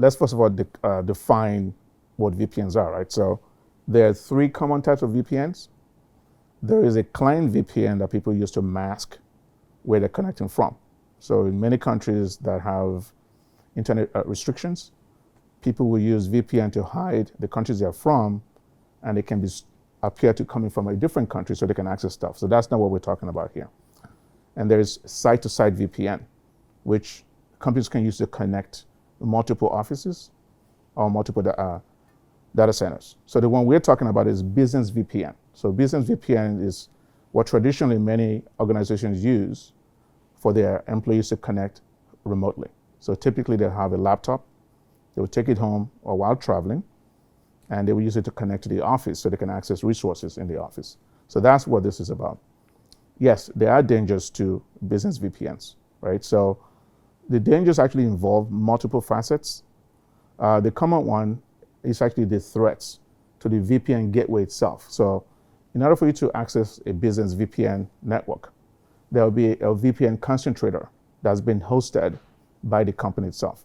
let's first of all define what VPNs are, right? So there are three common types of VPNs. There is a client VPN that people use to mask where they're connecting from. So in many countries that have internet restrictions, people will use VPN to hide the countries they're from, and they can appear to coming from a different country so they can access stuff. So that's not what we're talking about here. And there's site-to-site VPN, which companies can use to connect multiple offices or multiple data centers. So the one we're talking about is Business VPN. So Business VPN is what traditionally many organizations use for their employees to connect remotely. So typically they'll have a laptop, they will take it home or while traveling, and they will use it to connect to the office so they can access resources in the office. So that's what this is about. Yes, there are dangers to business VPNs, right? So the dangers actually involve multiple facets. The common one is actually the threats to the VPN gateway itself. So in order for you to access a business VPN network, there will be a VPN concentrator that's been hosted by the company itself.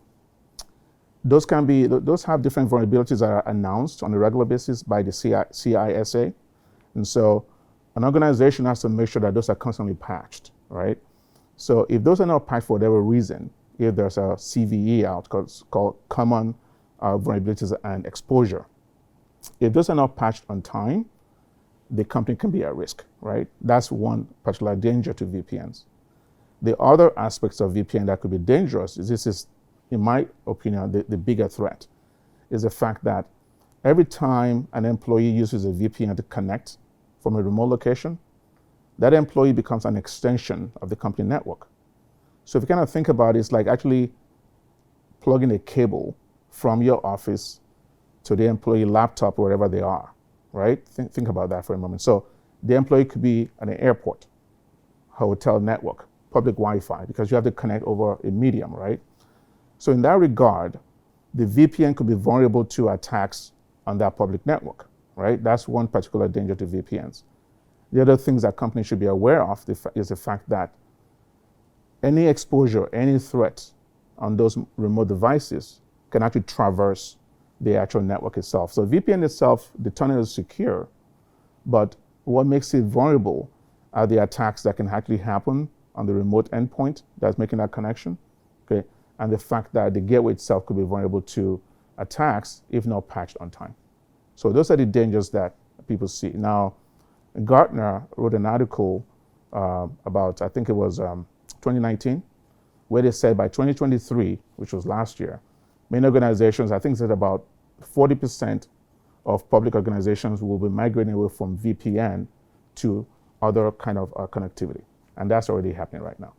Those have different vulnerabilities that are announced on a regular basis by the CISA. And so an organization has to make sure that those are constantly patched, right? So if those are not patched for whatever reason, if there's a CVE out called Common Vulnerabilities and Exposure, if those are not patched on time, the company can be at risk, right? That's one particular danger to VPNs. The other aspects of VPN that could be dangerous is, in my opinion, the bigger threat, is the fact that every time an employee uses a VPN to connect from a remote location, that employee becomes an extension of the company network. So if you kind of think about it, it's like actually plugging a cable from your office to the employee laptop wherever they are, right? Think about that for a moment. So the employee could be at an airport, hotel network, public Wi-Fi, because you have to connect over a medium, right? So in that regard, the VPN could be vulnerable to attacks on that public network, right? That's one particular danger to VPNs. The other things that companies should be aware of is the fact that any exposure, any threat on those remote devices can actually traverse the actual network itself. So VPN itself, the tunnel is secure, but what makes it vulnerable are the attacks that can actually happen on the remote endpoint that's making that connection, okay? And the fact that the gateway itself could be vulnerable to attacks if not patched on time. So those are the dangers that people see. Now, Gartner wrote an article about, I think it was 2019, where they said by 2023, which was last year, many organizations, I think said about 40% of public organizations will be migrating away from VPN to other kind of connectivity. And that's already happening right now.